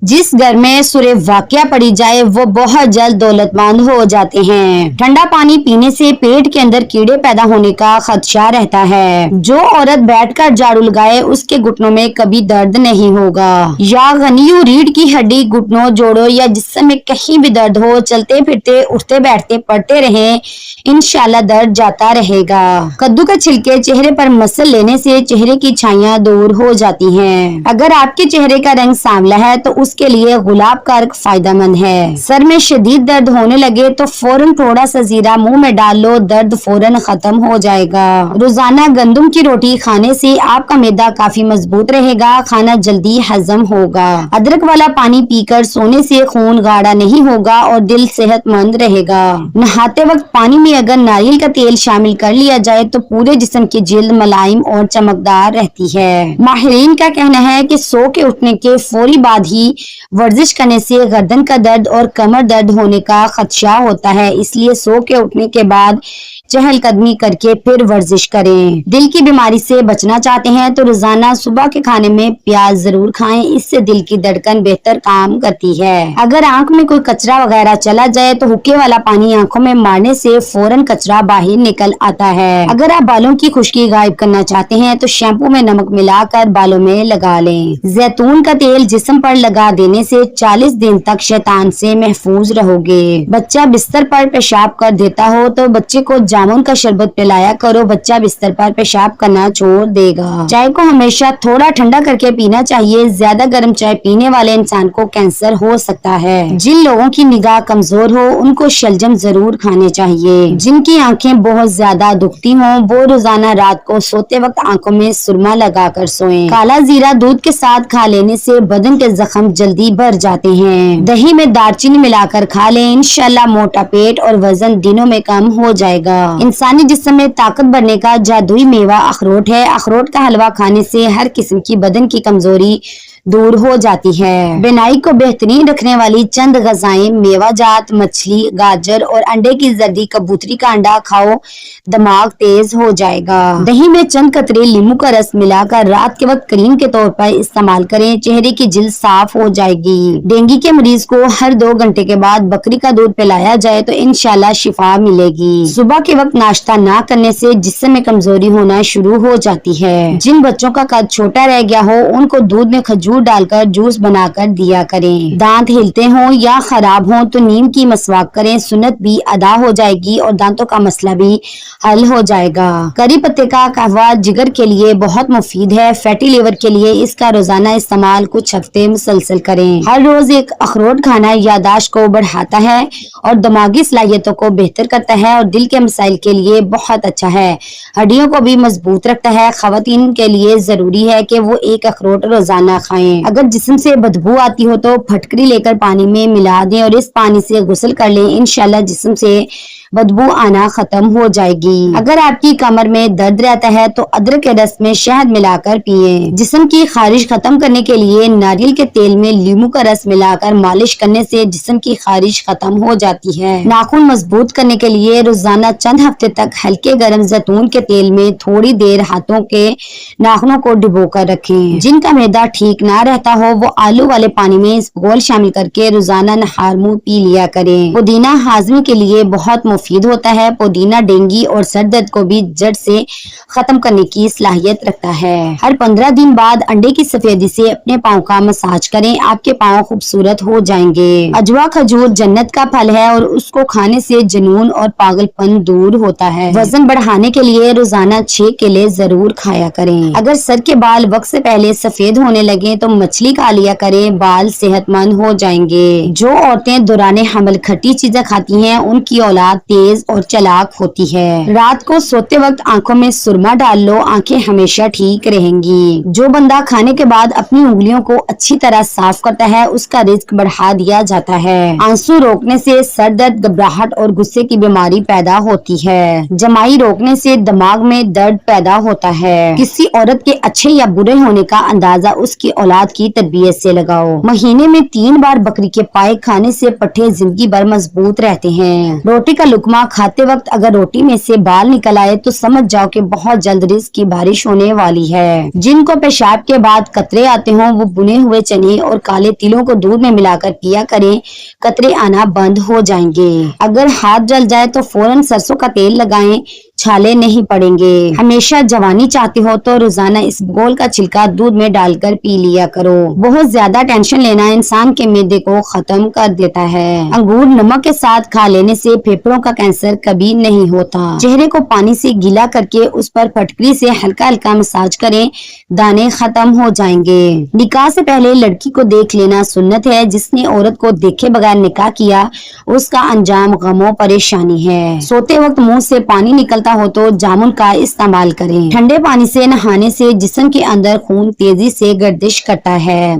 जिस घर में सूर्य वाक़या पड़ी जाए वो बहुत जल्द दौलतमंद हो जाते हैं। ठंडा पानी पीने से पेट के अंदर कीड़े पैदा होने का खदशा रहता है। जो औरत बैठकर झाड़ू लगाए उसके घुटनों में कभी दर्द नहीं होगा। या गनियू रीढ़ की हड्डी, घुटनों, जोड़ों या जिस्म में कहीं भी दर्द हो, चलते फिरते उठते बैठते पड़ते रहें, इंशाल्लाह दर्द जाता रहेगा। कद्दू के छिलके चेहरे पर मसल लेने से चेहरे की छाइयाँ दूर हो जाती हैं। अगर आपके चेहरे का रंग सांवला है तो उसके लिए गुलाब का अर्क फायदेमंद है। सर में शदीद दर्द होने लगे तो फौरन थोड़ा सा जीरा मुंह में डाल लो, दर्द फौरन खत्म हो जाएगा। रोजाना गंदम की रोटी खाने से आपका मैदा काफी मजबूत रहेगा, खाना जल्दी हजम होगा। अदरक वाला पानी पीकर सोने से खून गाढ़ा नहीं होगा और दिल सेहतमंद रहेगा। नहाते वक्त पानी में अगर नारियल का तेल शामिल कर लिया जाए तो पूरे जिस्म की जिल्द मुलायम और चमकदार रहती है। माहिरीन का कहना है कि सो के उठने के फौरी बाद ही वर्जिश करने से गर्दन का दर्द और कमर दर्द होने का खदशा होता है, इसलिए सो के उठने के बाद चहलकदमी करके फिर वर्जिश करें। दिल की बीमारी से बचना चाहते हैं तो रोजाना सुबह के खाने में प्याज जरूर खाएं, इससे दिल की धड़कन बेहतर काम करती है। अगर आंख में कोई कचरा वगैरह चला जाए तो हुक्के वाला पानी आंखों में मारने से फौरन कचरा बाहर निकल आता है। अगर आप बालों की खुश्की गायब करना चाहते हैं तो शैम्पू में नमक मिलाकर बालों में लगा लें। जैतून का तेल जिस्म पर लगा देने से 40 दिन तक शैतान से महफूज रहोगे। बच्चा बिस्तर पर पेशाब कर देता हो तो बच्चे को जामुन का शरबत पिलाया करो, बच्चा बिस्तर पर पेशाब करना छोड़ देगा। चाय को हमेशा थोड़ा ठंडा करके पीना चाहिए, ज्यादा गर्म चाय पीने वाले इंसान को कैंसर हो सकता है। जिन लोगों की निगाह कमजोर हो उनको शलजम जरूर खाने चाहिए। जिनकी आंखें बहुत ज्यादा दुखती हों वो रोजाना रात को सोते वक्त आंखों में सुरमा लगा कर सोएं। काला जीरा दूध के साथ खा लेने से बदन के जख्म जल्दी भर जाते हैं। दही में दालचीनी मिलाकर खा लें, इंशाल्लाह मोटा पेट और वजन दिनों में कम हो जाएगा। इंसानी जिस्म में ताकत बढ़ने का जादुई मेवा अखरोट है। अखरोट का हलवा खाने से हर किस्म की बदन की कमजोरी दूर हो जाती है। बिनाई को बेहतरीन रखने वाली चंद गजाएं मेवा जात, मछली, गाजर और अंडे की जर्दी, कबूतरी का अंडा खाओ, दिमाग तेज हो जाएगा। दही में चंद कतरे नींबू का रस मिलाकर रात के वक्त क्रीम के तौर पर इस्तेमाल करें, चेहरे की जिल्द साफ हो जाएगी। डेंगू के मरीज को हर 2 घंटे के बाद बकरी का दूध पिलाया जाए तो इंशाल्लाह शिफा मिलेगी। सुबह के वक्त नाश्ता ना करने से जिस्म में कमजोरी होना शुरू हो जाती है। जिन बच्चों का कद छोटा रह गया हो उनको दूध में खजूर डालकर जूस बनाकर दिया करें। दांत हिलते हों या खराब हों तो नीम की मसवाक करें, सुन्नत भी अदा हो जाएगी और दांतों का मसला भी हल हो जाएगा। करी पत्ते का कहवा जिगर के लिए बहुत मुफीद है। फैटी लीवर के लिए इसका रोजाना इस्तेमाल कुछ हफ्ते मुसलसल करें। हर रोज एक अखरोट खाना यादाश्त को बढ़ाता है और दिमागी सलाहियतों को बेहतर करता है और दिल के मसाइल के लिए बहुत अच्छा है। हड्डियों को भी मजबूत रखता है। खवातीन के लिए जरूरी है कि वो एक अखरोट रोजाना खाएं। अगर जिस्म से बदबू आती हो तो फटकरी लेकर पानी में मिला दें और इस पानी से गुस्ल कर लें, इंशाल्लाह जिस्म से बदबू आना खत्म हो जाएगी। अगर आपकी कमर में दर्द रहता है तो अदरक के रस में शहद मिलाकर पिएं। जिस्म की खारिश खत्म करने के लिए नारियल के तेल में नींबू का रस मिलाकर मालिश करने से जिस्म की खारिश खत्म हो जाती है। नाखून मजबूत करने के लिए रोजाना चंद हफ्ते तक हल्के गर्म जैतून के तेल में थोड़ी देर हाथों के नाखूनों को डुबो कर रखें। जिनका मैदा ठीक ना रहता हो वो आलू वाले पानी में इसबगोल शामिल करके रोजाना नहार मुंह पी लिया करें। पुदीना हाजमे के लिए बहुत मुफीद होता है। पुदीना डेंगू और सर दर्द को भी जड़ से खत्म करने की सलाहियत रखता है। हर 15 दिन बाद अंडे की सफेदी से अपने पाँव का मसाज करें, आपके पाँव खूबसूरत हो जाएंगे। अजवा खजूर जन्नत का फल है और उसको खाने से जुनून और पागलपन दूर होता है। वजन बढ़ाने के लिए रोजाना 6 केले जरूर खाया करें। अगर सर के बाल वक्त से पहले सफेद होने लगे तो मछली खा लिया करें, बाल सेहतमंद हो जाएंगे। जो औरतें दौरान हमल खट्टी चीजें खाती हैं उनकी औलाद तेज और चालाक होती है। रात को सोते वक्त आंखों में सुरमा डाल लो, आंखें हमेशा ठीक रहेंगी। जो बंदा खाने के बाद अपनी उंगलियों को अच्छी तरह साफ करता है उसका रिस्क बढ़ा दिया जाता है। आंसू रोकने से सर दर्द, घबराहट और गुस्से की बीमारी पैदा होती है। जमाई रोकने से दिमाग में दर्द पैदा होता है। किसी औरत के अच्छे या बुरे होने का अंदाजा उसकी औलाद की तरबियत से लगाओ। महीने में 3 बार बकरी के पाए खाने से पट्टे जिंदगी भर मजबूत रहते हैं। रोटी का लुकमा खाते वक्त अगर रोटी में से बाल निकल आए तो समझ जाओ कि बहुत जल्द रिज़्क की बारिश होने वाली है। जिनको पेशाब के बाद कतरे आते हों वो बुने हुए चने और काले तिलों को दूध में मिलाकर पिया करें, कतरे आना बंद हो जाएंगे। अगर हाथ जल जाए तो फौरन सरसों का तेल लगाएं, छाले नहीं पड़ेंगे। हमेशा जवानी चाहते हो तो रोजाना इसबगोल का छिलका दूध में डालकर पी लिया करो। बहुत ज्यादा टेंशन लेना इंसान के मैदे को खत्म कर देता है। अंगूर नमक के साथ खा लेने से फेफड़ों का कैंसर कभी नहीं होता। चेहरे को पानी से गीला करके उस पर फटकरी से हल्का हल्का मसाज करें, दाने खत्म हो जाएंगे। निकाह से पहले लड़की को देख लेना सुन्नत है। जिसने औरत को देखे बगैर निकाह किया उसका अंजाम गमो परेशानी है। सोते वक्त मुंह से पानी निकलता हो तो जामुन का इस्तेमाल करें। ठंडे पानी से नहाने से जिस्म के अंदर खून तेजी से गर्दिश करता है।